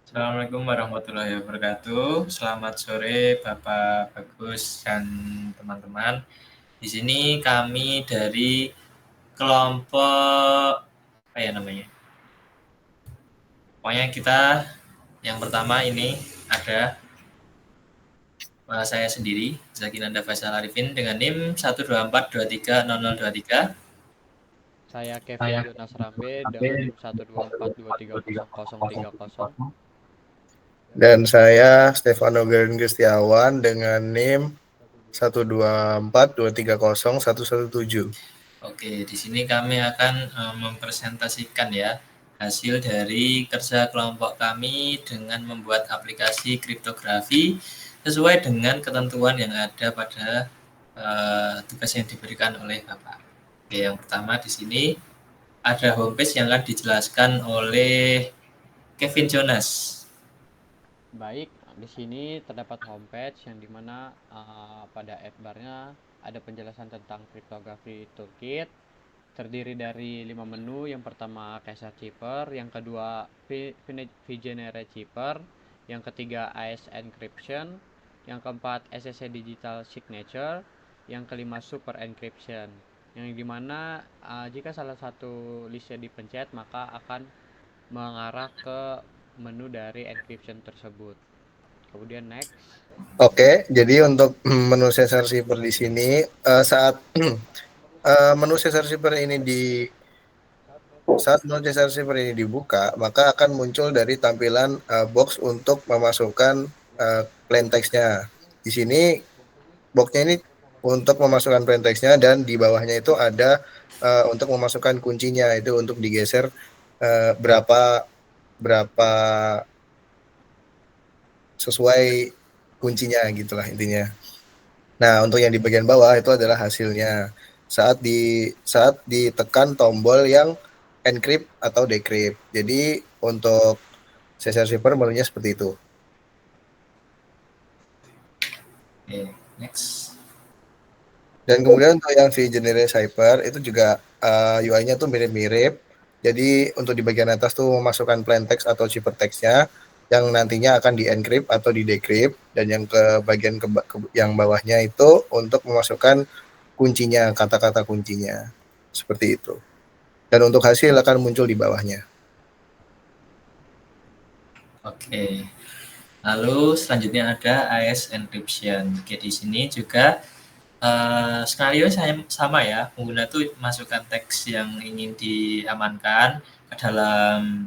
Assalamualaikum warahmatullahi wabarakatuh. Selamat sore Bapak Bagus dan teman-teman. Di sini kami dari kelompok apa ya namanya? Pokoknya kita yang pertama ini ada saya sendiri, Zakinanda Faisal Arifin dengan NIM 124230023. Saya Kevin Jonas Rambe dengan NIM 124230030. Dan saya Stefano Garen Gustiawan dengan NIM 124230117. Oke, di sini kami akan mempresentasikan ya hasil dari kerja kelompok kami dengan membuat aplikasi kriptografi sesuai dengan ketentuan yang ada pada tugas yang diberikan oleh Bapak. Oke, yang pertama di sini ada homepage yang akan dijelaskan oleh Kevin Jonas. Baik, di sini terdapat homepage yang dimana pada bar-nya ada penjelasan tentang kriptografi toolkit. Terdiri dari 5 menu. Yang pertama Caesar Chipper, yang kedua Vigenere Chipper, yang ketiga AES Encryption, yang keempat SSH Digital Signature, yang kelima Super Encryption. Yang dimana jika salah satu listnya dipencet maka akan mengarah ke menu dari encryption tersebut. Kemudian next. Oke, jadi untuk menu Caesar Shipper di sini saat menu Caesar Shipper ini dibuka, maka akan muncul dari tampilan box untuk memasukkan plain text-nya. Di sini box-nya ini untuk memasukkan plain text-nya, dan di bawahnya itu ada untuk memasukkan kuncinya, itu untuk digeser berapa sesuai kuncinya gitulah intinya. Nah, untuk yang di bagian bawah itu adalah hasilnya saat ditekan tombol yang encrypt atau decrypt. Jadi untuk Caesar Shipper menunya seperti itu. Oke, next. Dan kemudian untuk yang Vigenere Cipher itu juga UI-nya tuh mirip-mirip. Jadi untuk di bagian atas tuh memasukkan plain text atau cipher text-nya yang nantinya akan di-encrypt atau di-decrypt, dan yang ke bagian yang bawahnya itu untuk memasukkan kuncinya, kata-kata kuncinya. Seperti itu. Dan untuk hasil akan muncul di bawahnya. Oke. Lalu selanjutnya ada AES Encryption. Oke, di sini juga skenario sama ya, pengguna tuh masukkan teks yang ingin diamankan ke dalam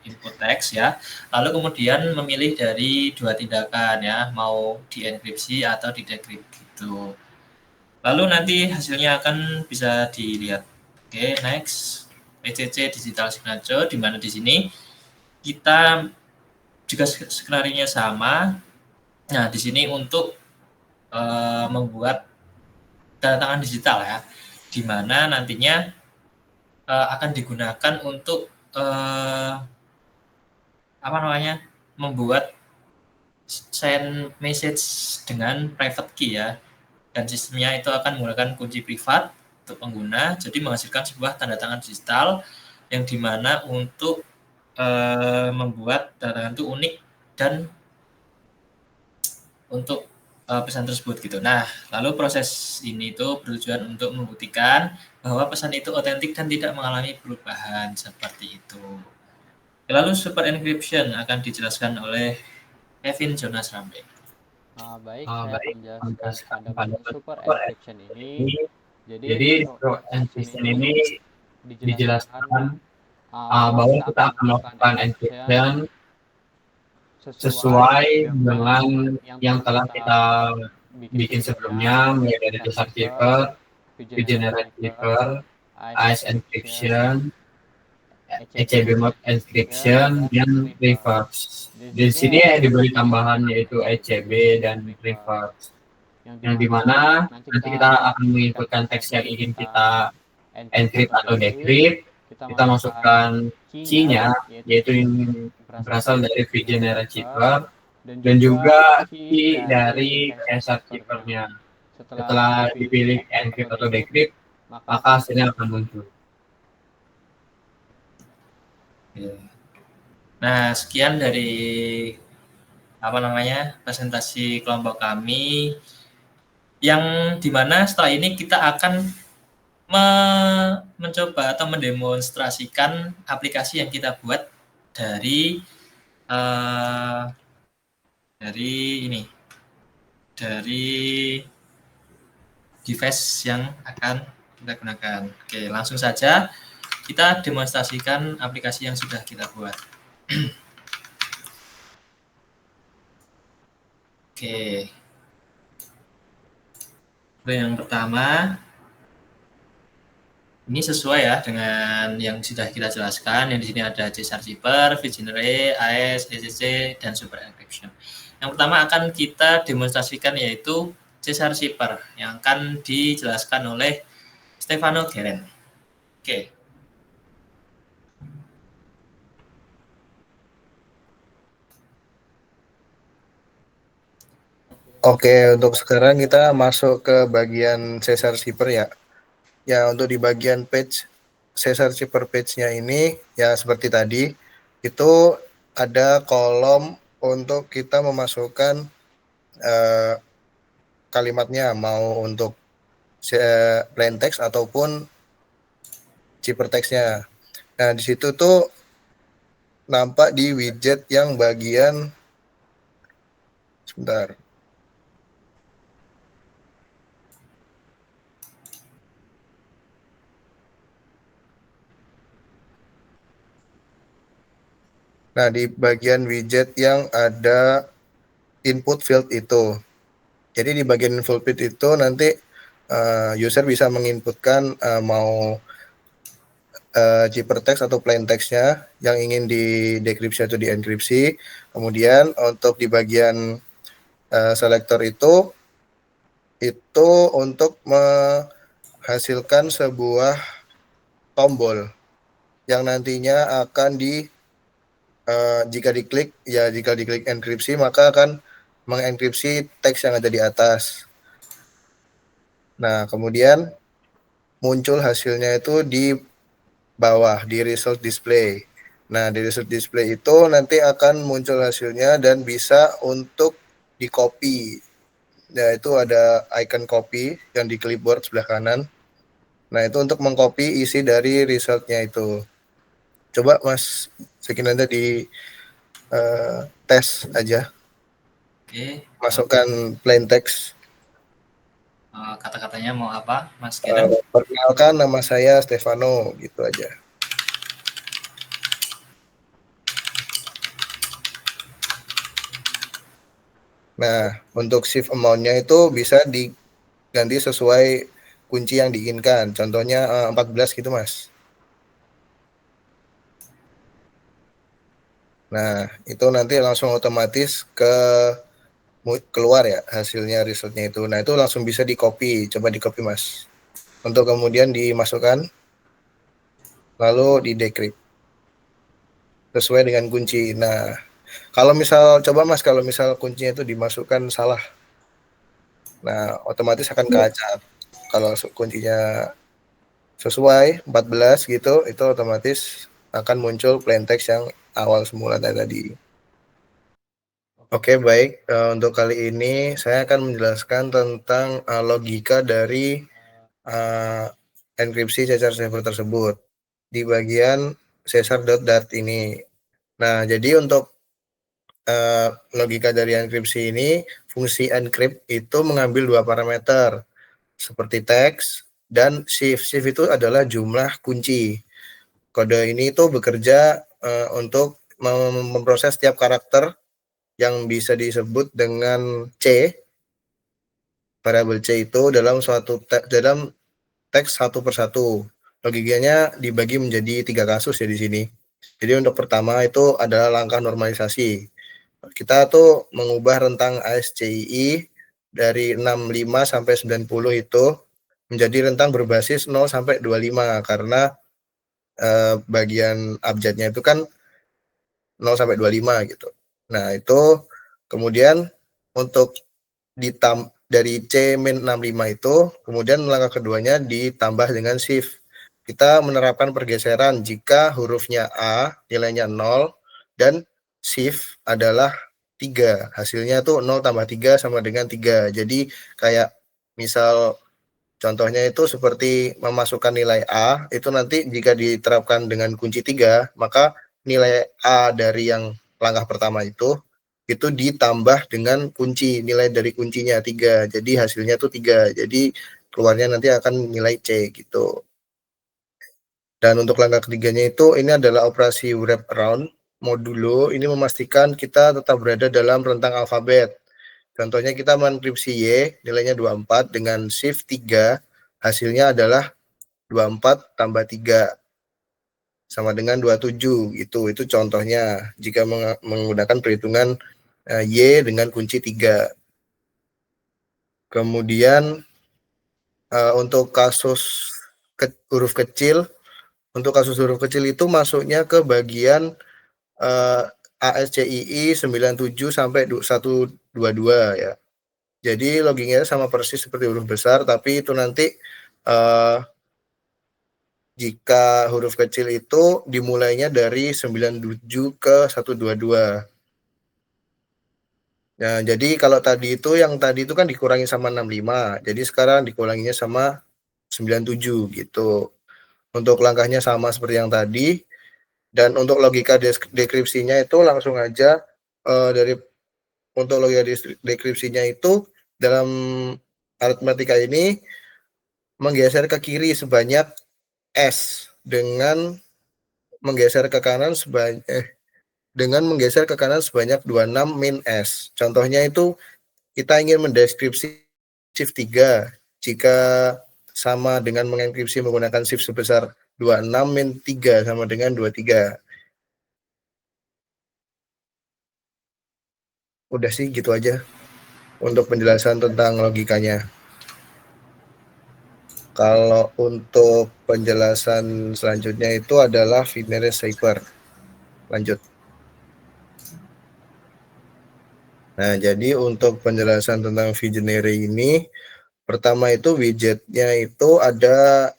input teks ya. Lalu kemudian memilih dari dua tindakan ya, mau dienkripsi atau didekrip gitu. Lalu nanti hasilnya akan bisa dilihat. Oke, next. ECC Digital Signature, di mana di sini kita juga skenario-nya sama. Nah, di sini untuk membuat tanda tangan digital ya, di mana nantinya akan digunakan untuk membuat send message dengan private key ya, dan sistemnya itu akan menggunakan kunci privat untuk pengguna, jadi menghasilkan sebuah tanda tangan digital yang dimana untuk membuat tanda tangan itu unik dan untuk pesan tersebut gitu. Nah, lalu proses ini tuh bertujuan untuk membuktikan bahwa pesan itu otentik dan tidak mengalami perubahan seperti itu. Lalu super encryption akan dijelaskan oleh Kevin Jonas Rambe. Baik, saya akan menjelaskan pada menu super encryption ini. Jadi super encryption ini dijelaskan bahwa kita akan melakukan encryption sesuai dengan yang telah kita bikin sebelumnya, mulai dari Caesar Cipher, Vigenere Cipher, AES Encryption, ECB Mode Encryption, dan Reverse. Di sini diberi tambahan yaitu ECB dan Reverse, yang dimana nanti kita akan menginputkan teks yang ingin kita encrypt atau decrypt. Kita masukkan key-nya, yaitu yang berasal dari Vigenere Cipher, dan juga key dari Caesar Cipher-nya. Setelah dipilih encrypt atau decrypt, maka hasilnya akan muncul. Nah, sekian dari presentasi kelompok kami, yang dimana setelah ini kita akan mencoba atau mendemonstrasikan aplikasi yang kita buat dari device yang akan kita gunakan. Oke, langsung saja kita demonstrasikan aplikasi yang sudah kita buat. Oke. Yang pertama, ini sesuai ya dengan yang sudah kita jelaskan. Yang di sini ada CSR-Zipper, Vigenere, AES, ECC, dan Super Encryption. Yang pertama akan kita demonstrasikan yaitu CSR-Zipper yang akan dijelaskan oleh Stefano Geren. Oke. Oke, untuk sekarang kita masuk ke bagian CSR-Zipper ya. Ya, untuk di bagian page CSR-Zipper page-nya ini ya seperti tadi, itu ada kolom untuk kita memasukkan kalimatnya, mau untuk plain text ataupun zipper text-nya. Nah, di situ tuh nampak di widget yang bagian sebentar. Nah, di bagian widget yang ada input field itu. Jadi di bagian input field itu nanti user bisa menginputkan mau zipper text atau plain text-nya yang ingin di dekripsi atau di enkripsi. Kemudian untuk di bagian selektor itu untuk menghasilkan sebuah tombol yang nantinya akan jika diklik enkripsi maka akan mengenkripsi teks yang ada di atas. Nah, kemudian muncul hasilnya itu di bawah di result display. Nah, di result display itu nanti akan muncul hasilnya dan bisa untuk di copy. Nah, itu ada icon copy yang di clipboard sebelah kanan. Nah, itu untuk mengcopy isi dari resultnya itu. Coba Mas Sekinanda di tes aja. Oke. Masukkan plain text. Kata-katanya mau apa, Mas Geren? Perkenalkan, nama saya Stefano, gitu aja. Nah, untuk shift amount-nya itu bisa diganti sesuai kunci yang diinginkan. Contohnya 14 gitu, Mas. Nah, itu nanti langsung otomatis keluar ya hasilnya, resultnya itu. Nah, itu langsung bisa di-copy. Coba di-copy, Mas. Untuk kemudian dimasukkan, lalu di-decrypt sesuai dengan kunci. Nah, kalau misal kuncinya itu dimasukkan salah, nah otomatis akan keacak. Kalau kuncinya sesuai 14 gitu, itu otomatis akan muncul plain text yang awal semula tadi. Oke, baik. Untuk kali ini saya akan menjelaskan tentang logika dari enkripsi CSR-Zipper tersebut di bagian csr.dart ini. Nah, jadi untuk logika dari enkripsi ini, fungsi encrypt itu mengambil dua parameter seperti teks dan shift. Shift itu adalah jumlah kunci. Kode ini itu bekerja untuk memproses setiap karakter yang bisa disebut dengan C, variabel C itu dalam dalam teks satu persatu. Logikanya dibagi menjadi 3 kasus ya di sini. Jadi untuk pertama itu adalah langkah normalisasi. Kita tuh mengubah rentang ASCII dari 65 sampai 90 itu menjadi rentang berbasis 0 sampai 25 karena bagian abjadnya itu kan 0 sampai 25 gitu. Nah, itu kemudian untuk dari C-65 itu, kemudian langkah keduanya ditambah dengan shift. Kita menerapkan pergeseran jika hurufnya A nilainya 0, dan shift adalah 3. Hasilnya tuh 0 tambah 3 sama dengan 3. Jadi kayak misal contohnya itu seperti memasukkan nilai A, itu nanti jika diterapkan dengan kunci 3, maka nilai A dari yang langkah pertama itu ditambah dengan kunci, nilai dari kuncinya 3. Jadi hasilnya tuh 3. Jadi keluarnya nanti akan nilai C gitu. Dan untuk langkah ketiganya itu ini adalah operasi wrap around modulo. Ini memastikan kita tetap berada dalam rentang alfabet. Contohnya kita menenkripsi Y, nilainya 24 dengan shift 3, hasilnya adalah 24 tambah 3 sama dengan 27 gitu. Itu contohnya jika menggunakan perhitungan Y dengan kunci 3. Kemudian untuk kasus huruf kecil, itu masuknya ke bagian ASCII 97 sampai 122 ya. Jadi loggingnya sama persis seperti huruf besar, tapi itu nanti jika huruf kecil itu dimulainya dari 97 ke 122. Nah, jadi kalau tadi itu kan dikurangi sama 65. Jadi sekarang dikuranginya sama 97 gitu. Untuk langkahnya sama seperti yang tadi. Dan untuk logika deskripsinya itu langsung aja untuk logika deskripsinya itu dalam aritmatika ini menggeser ke kiri sebanyak S dengan menggeser ke kanan sebanyak 26 min S. Contohnya itu kita ingin mendeskripsi shift 3 jika sama dengan mengenkripsi menggunakan shift sebesar 26 min 3 sama dengan 23. Udah sih gitu aja untuk penjelasan tentang logikanya. Kalau untuk penjelasan selanjutnya itu adalah Vigenère Cipher. Lanjut. Nah, jadi untuk penjelasan tentang Vigenère ini, pertama itu widgetnya itu ada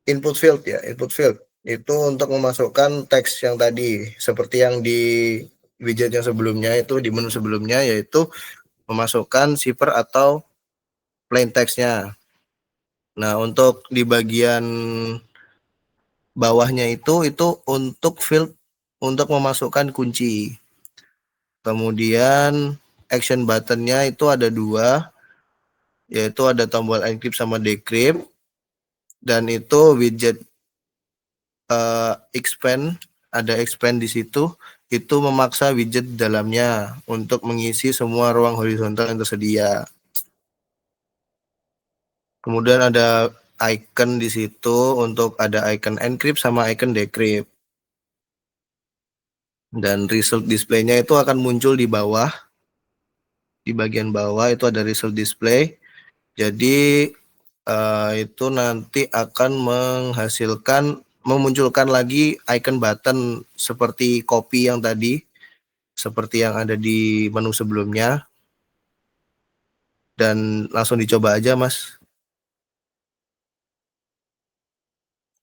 input field ya, input field. Itu untuk memasukkan teks yang tadi, seperti yang di widget yang sebelumnya itu, di menu sebelumnya, yaitu memasukkan cipher atau plain text-nya. Nah, untuk di bagian bawahnya itu untuk field untuk memasukkan kunci. Kemudian action button-nya itu ada 2, yaitu ada tombol encrypt sama decrypt, dan itu widget expand, ada expand di situ, itu memaksa widget di dalamnya untuk mengisi semua ruang horizontal yang tersedia. Kemudian ada icon di situ untuk ada icon encrypt sama icon decrypt. Dan result display-nya itu akan muncul di bawah. Di bagian bawah itu ada result display. Jadi itu nanti akan memunculkan lagi icon button seperti copy yang tadi, seperti yang ada di menu sebelumnya. Dan langsung dicoba aja, Mas.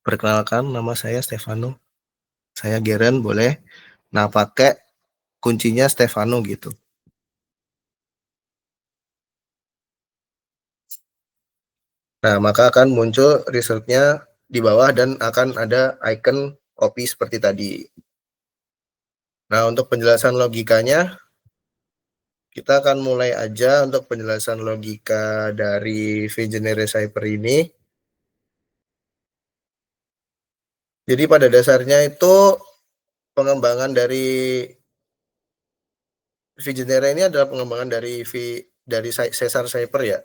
Perkenalkan, nama saya Stefano. Saya Geren, boleh. Nah, pakai kuncinya Stefano gitu. Nah, maka akan muncul resultnya di bawah dan akan ada icon copy seperti tadi. Nah, untuk penjelasan logikanya, kita akan mulai aja untuk penjelasan logika dari Vigenère Cipher ini. Jadi pada dasarnya itu pengembangan dari Vigenère ini adalah pengembangan dari Caesar Cipher ya.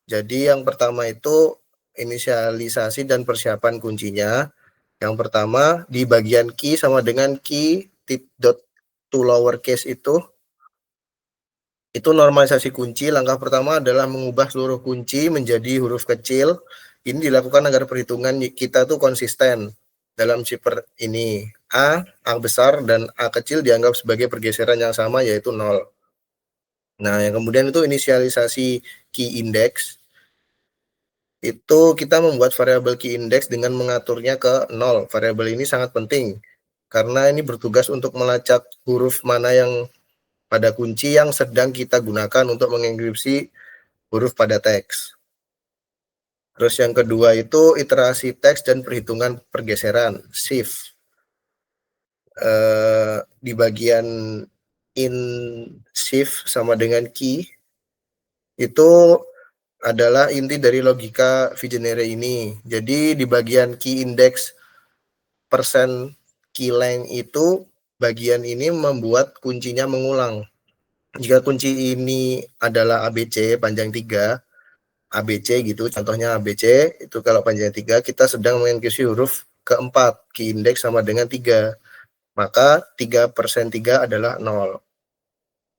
Jadi yang pertama itu inisialisasi dan persiapan kuncinya. Yang pertama di bagian key sama dengan key tip.to lowercase itu normalisasi kunci. Langkah pertama adalah mengubah seluruh kunci menjadi huruf kecil. Ini dilakukan agar perhitungan kita tuh konsisten dalam cipher ini. A besar dan A kecil dianggap sebagai pergeseran yang sama yaitu 0. Nah, yang kemudian itu inisialisasi key index. itu kita membuat variabel key index dengan mengaturnya ke 0. Variabel ini sangat penting karena ini bertugas untuk melacak huruf mana yang pada kunci yang sedang kita gunakan untuk mengenkripsi huruf pada teks. Terus yang kedua itu iterasi teks dan perhitungan pergeseran, shift. Di bagian in shift sama dengan key itu adalah inti dari logika Vigenere ini. Jadi di bagian key index persen key length itu bagian ini membuat kuncinya mengulang. Jika kunci ini adalah ABC panjang 3, ABC gitu, contohnya ABC, itu kalau panjang 3, kita sedang mengenkripsi huruf keempat, key index sama dengan 3. Maka 3/3 adalah 0.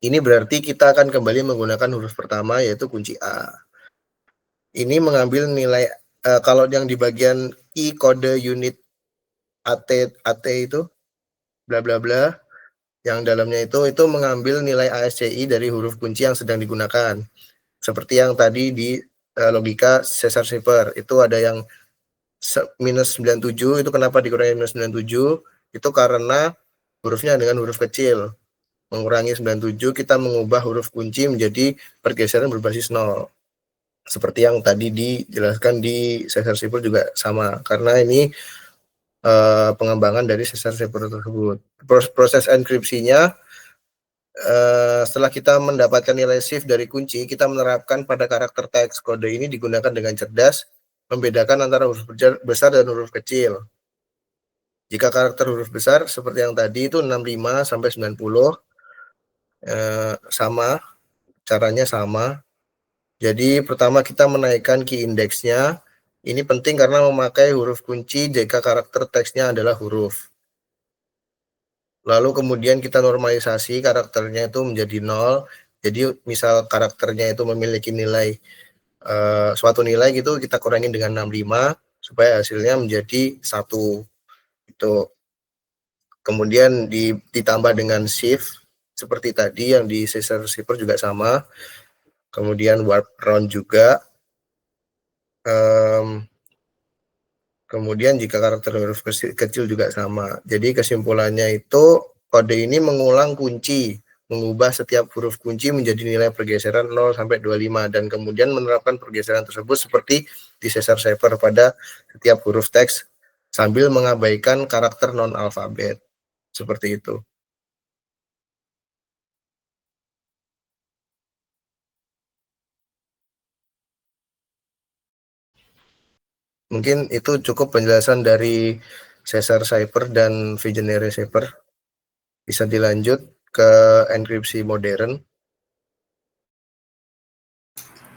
Ini berarti kita akan kembali menggunakan huruf pertama, yaitu kunci A. Ini mengambil nilai, kalau yang di bagian I kode unit AT itu, bla bla bla, yang dalamnya itu mengambil nilai ASCII dari huruf kunci yang sedang digunakan. Seperti yang tadi di logika Caesar Shipper, itu ada yang minus 97, itu kenapa dikurangi minus 97? Itu karena hurufnya dengan huruf kecil. Mengurangi 97, kita mengubah huruf kunci menjadi pergeseran berbasis 0. Seperti yang tadi dijelaskan di Caesar Shipper juga sama, karena ini pengembangan dari Caesar Shipper tersebut. Proses enkripsinya, setelah kita mendapatkan nilai shift dari kunci, kita menerapkan pada karakter teks. Kode ini digunakan dengan cerdas, membedakan antara huruf besar dan huruf kecil. Jika karakter huruf besar seperti yang tadi itu 65 sampai 90, sama, caranya sama. Jadi pertama kita menaikkan key indexnya. Ini penting karena memakai huruf kunci jika karakter teksnya adalah huruf. Lalu kemudian kita normalisasi karakternya itu menjadi 0. Jadi misal karakternya itu memiliki nilai suatu nilai gitu, kita kurangin dengan 65 supaya hasilnya menjadi 1. Itu. Kemudian ditambah dengan shift seperti tadi yang di Caesar Shipper juga sama. Kemudian warp round juga. Kemudian jika karakter huruf kecil juga sama. Jadi kesimpulannya itu kode ini mengulang kunci, mengubah setiap huruf kunci menjadi nilai pergeseran 0 sampai 25 dan kemudian menerapkan pergeseran tersebut seperti di Caesar Shipper pada setiap huruf teks sambil mengabaikan karakter non alfabet. Seperti itu. Mungkin itu cukup penjelasan dari Caesar Shipper dan Vigenere Shipper. Bisa dilanjut ke enkripsi modern.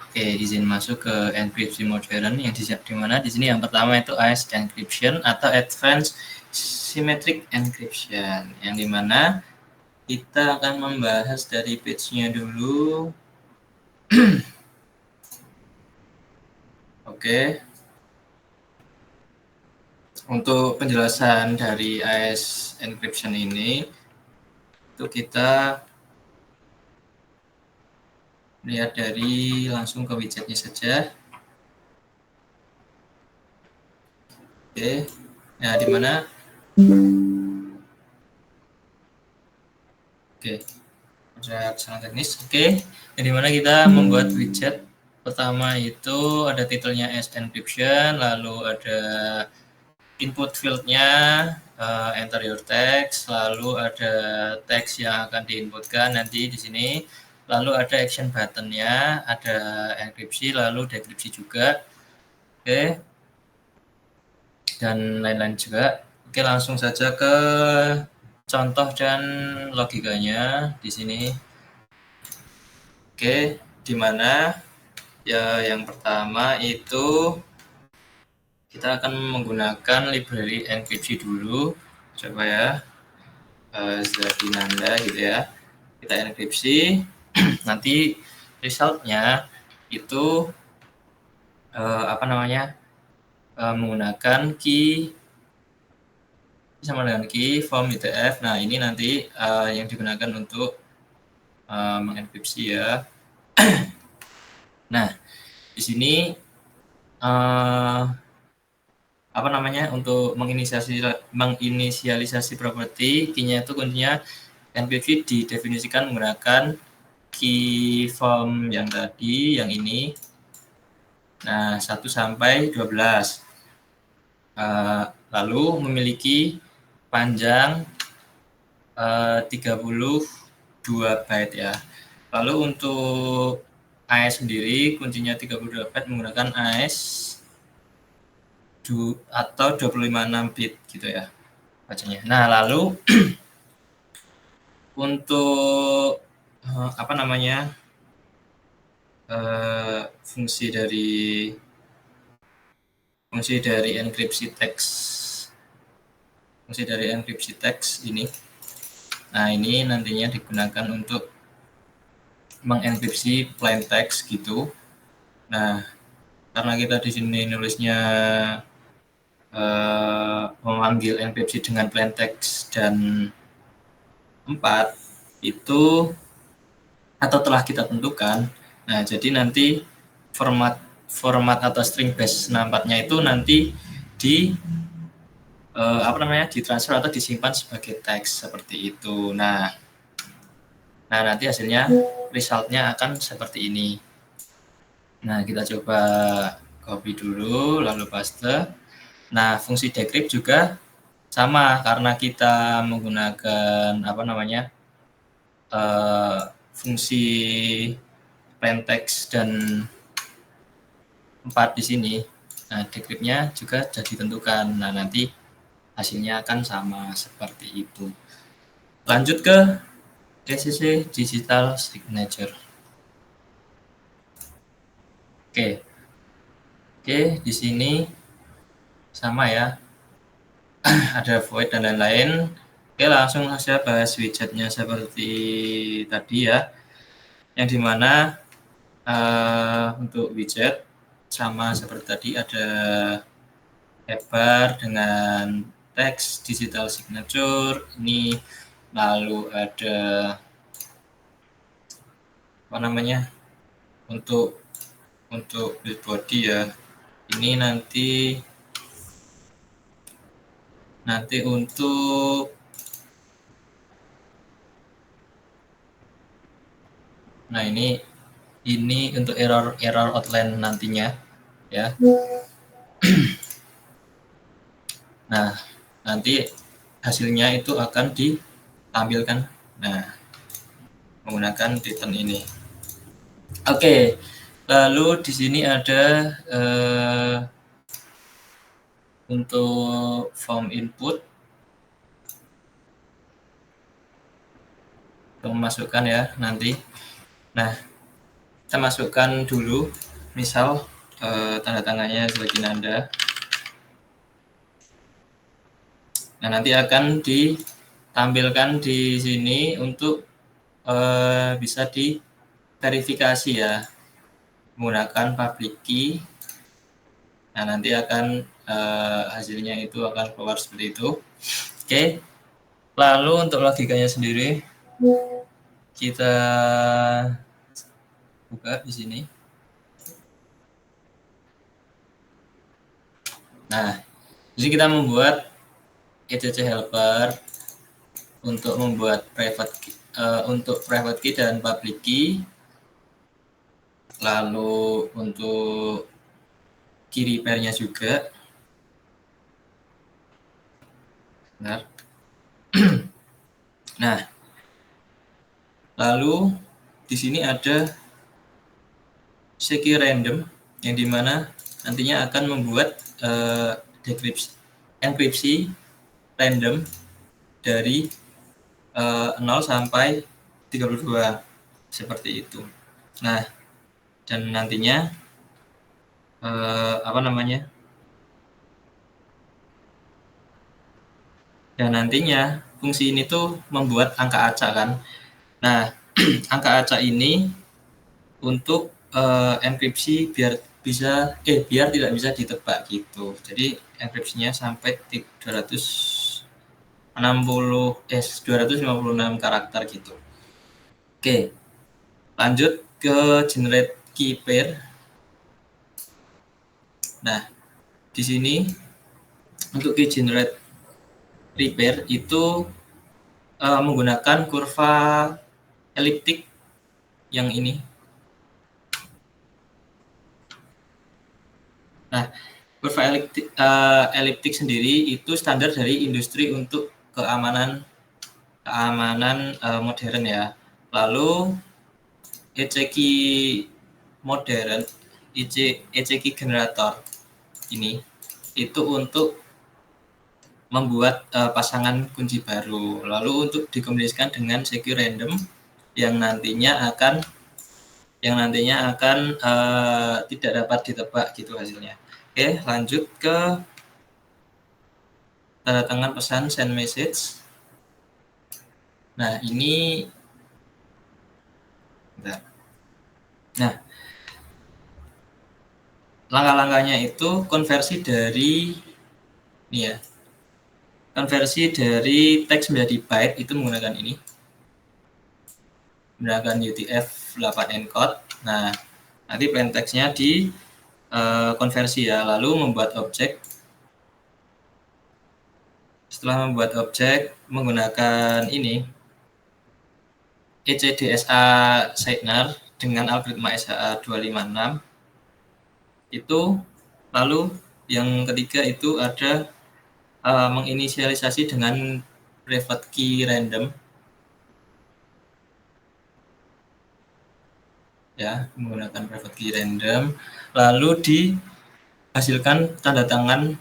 Oke, izin masuk ke enkripsi modern yang di mana di sini yang pertama itu AES encryption atau Advanced Symmetric Encryption, yang dimana kita akan membahas dari page-nya dulu. Oke. Untuk penjelasan dari AES encryption ini, itu kita lihat dari langsung ke widgetnya saja. Oke, nah di mana? Oke, ada kesalahan teknis. Oke, di mana kita membuat widget. Pertama itu ada titelnya AES encryption, lalu ada input field-nya, enter your text, lalu ada teks yang akan diinputkan nanti di sini. Lalu ada action button-nya, ada enkripsi, lalu dekripsi juga. Oke. Dan lain-lain juga. Oke, langsung saja ke contoh dan logikanya di sini. Oke, di mana ya yang pertama itu kita akan menggunakan library enkripsi dulu. Coba ya. Zadinanda gitu ya. Kita enkripsi. Nanti resultnya itu menggunakan key sama dengan key form UTF. Nah ini nanti yang digunakan untuk mengenkripsi ya. Nah di sini apa namanya, untuk menginisialisasi properti, key-nya itu kuncinya NPV didefinisikan menggunakan key form yang tadi, yang ini. Nah, 1 sampai 12. Lalu memiliki panjang 32 byte ya. Lalu untuk AES sendiri kuncinya 32 byte menggunakan AES atau 256 bit gitu ya bacanya. Nah, lalu untuk apa namanya, fungsi dari enkripsi teks ini. Nah, ini nantinya digunakan untuk mengenkripsi plain text gitu. Nah, karena kita di sini nulisnya memanggil enkripsi dengan plain text dan 4 itu atau telah kita tentukan. Nah, jadi nanti format atau string base 64-nya itu nanti ditransfer atau disimpan sebagai teks seperti itu. Nah, nanti hasilnya resultnya akan seperti ini. Nah, kita coba copy dulu lalu paste. Nah, fungsi decrypt juga sama karena kita menggunakan fungsi plain text dan 4 di sini. Nah, decrypt-nya juga sudah ditentukan. Nah, nanti hasilnya akan sama seperti itu. Lanjut ke DCC Digital Signature. Oke, di sini sama ya. Ada void dan lain-lain. Oke, langsung saja bahas widgetnya seperti tadi ya. Yang dimana untuk widget sama seperti tadi, ada header dengan teks digital signature ini, lalu ada untuk build body ya, ini nanti untuk ini untuk error outline nantinya ya. Nah, nanti hasilnya itu akan ditampilkan menggunakan return ini. Oke, lalu di sini ada untuk form input memasukkan ya nanti. Nah, kita masukkan dulu misal tanda tangannya Zoginanda. Nah, nanti akan ditampilkan di sini untuk bisa diverifikasi ya menggunakan public key. Nah, nanti akan hasilnya itu akan keluar seperti itu. Oke. Lalu untuk logikanya sendiri kita buka di sini. Nah, jadi kita membuat etc helper untuk membuat private key dan public key. Lalu untuk key repair-nya juga. Benar. Nah, lalu di sini ada secure random yang dimana nantinya akan membuat enkripsi random dari 0 sampai 32 seperti itu. Nah, dan nantinya fungsi ini tuh membuat angka acak kan. Nah, angka acak ini untuk enkripsi biar tidak bisa ditebak gitu. Jadi enkripsinya sampai 256 karakter gitu. Oke. Lanjut ke generate key pair. Nah, di sini untuk key generate repair itu menggunakan kurva eliptik yang ini. Nah, kurva eliptik sendiri itu standar dari industri untuk keamanan modern ya. Lalu ECQ modern, ECQ generator ini itu untuk membuat pasangan kunci baru. Lalu untuk dikombinasikan dengan CQ random yang nantinya akan tidak dapat ditebak gitu hasilnya. Oke, lanjut ke tanda tangan pesan send message. Nah, ini Nah, langkah-langkahnya itu konversi dari teks menjadi byte itu menggunakan ini. Menggunakan UTF-8 encode. Nah, nanti plain text-nya di konversi ya, lalu membuat objek. Setelah membuat objek menggunakan ini ECDSA Signer dengan algoritma SHA-256 itu, lalu yang ketiga itu ada menginisialisasi dengan private key random ya, menggunakan private key random, lalu dihasilkan tanda tangan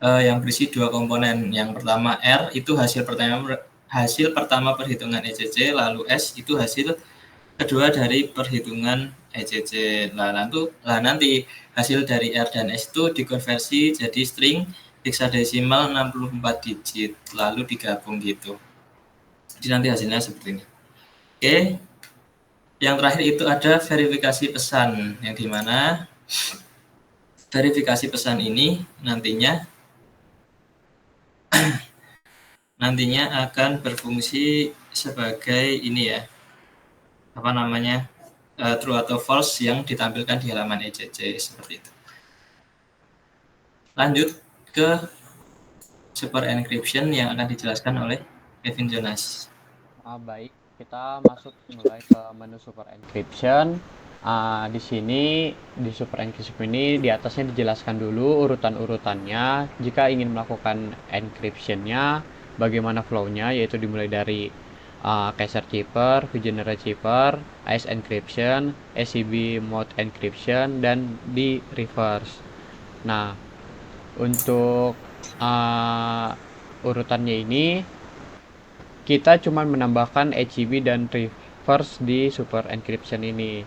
yang berisi dua komponen. Yang pertama R itu hasil pertama perhitungan ECC, lalu S itu hasil kedua dari perhitungan ECC. Nanti hasil dari R dan S itu dikonversi jadi string hexadesimal 64 digit, lalu digabung gitu. Jadi nanti hasilnya seperti ini. Oke. Yang terakhir itu ada verifikasi pesan, yang dimana verifikasi pesan ini nantinya akan berfungsi sebagai ini ya, true atau false yang ditampilkan di halaman ECC seperti itu. Lanjut ke super encryption yang akan dijelaskan oleh Kevin Jonas. Baik, kita masuk mulai ke menu super encryption. Di sini di super encryption ini di atasnya dijelaskan dulu urutan-urutannya. Jika ingin melakukan encryptionnya, bagaimana flow-nya, yaitu dimulai dari Kaiser Cipher, Vigenère Cipher, AES encryption, SCB mode encryption, dan di reverse. Nah, untuk urutannya ini kita cuma menambahkan HCB dan reverse di super encryption ini.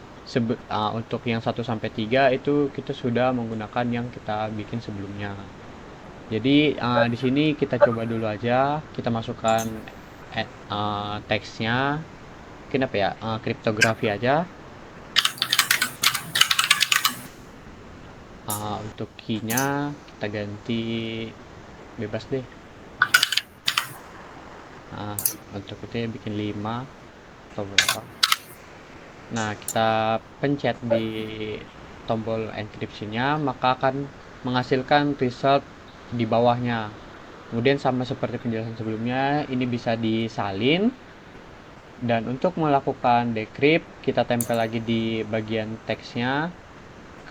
Untuk yang 1 sampai 3 itu kita sudah menggunakan yang kita bikin sebelumnya. Jadi di sini kita coba dulu aja, kita masukkan teksnya. Mungkin kriptografi aja. Untuk key-nya kita ganti bebas deh. Untuk itu bikin 5 atau berapa. Nah, kita pencet di tombol encryption-nya, maka akan menghasilkan result di bawahnya. Kemudian sama seperti penjelasan sebelumnya, ini bisa disalin. Dan untuk melakukan decrypt, kita tempel lagi di bagian teksnya.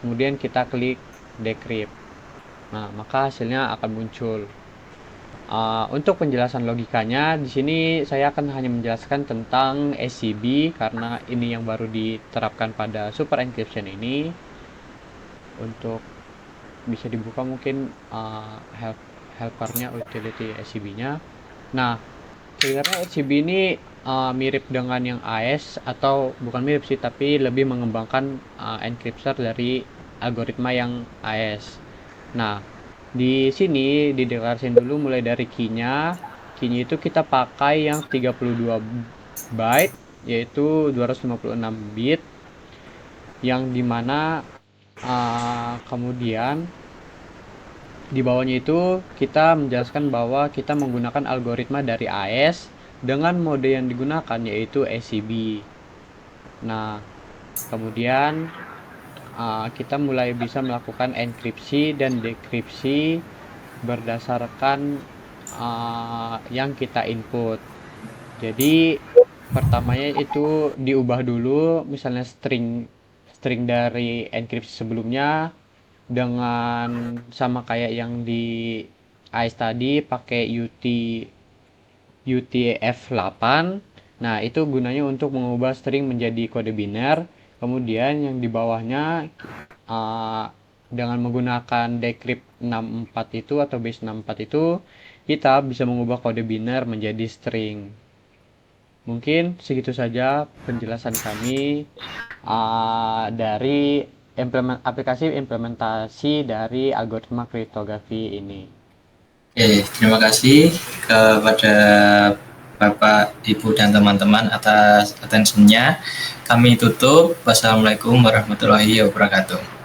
Kemudian kita klik decrypt. Nah, maka hasilnya akan muncul. Untuk penjelasan logikanya, di sini saya akan hanya menjelaskan tentang SCB karena ini yang baru diterapkan pada super encryption ini. Untuk bisa dibuka mungkin helpernya, utility SCB-nya. Nah, sebenarnya SCB ini mirip dengan yang AES, atau bukan mirip sih, tapi lebih mengembangkan encryptor dari algoritma yang AES. Nah, di sini dideklarasikan dulu mulai dari key-nya. Key-nya itu kita pakai yang 32 byte, yaitu 256 bit, yang dimana kemudian di bawahnya itu kita menjelaskan bahwa kita menggunakan algoritma dari AES dengan mode yang digunakan yaitu SCB. Nah, kemudian kita mulai bisa melakukan enkripsi dan dekripsi berdasarkan yang kita input. Jadi pertamanya itu diubah dulu, misalnya string dari enkripsi sebelumnya dengan sama kayak yang di AES tadi, pakai UTF-8. Nah, itu gunanya untuk mengubah string menjadi kode biner. Kemudian yang di bawahnya dengan menggunakan decrypt 64 itu atau base 64 itu, kita bisa mengubah kode biner menjadi string. Mungkin segitu saja penjelasan kami dari aplikasi implementasi dari algoritma kriptografi ini. Oke, terima kasih kepada Bapak, Ibu, dan teman-teman atas atensinya. Kami tutup. Wassalamualaikum warahmatullahi wabarakatuh.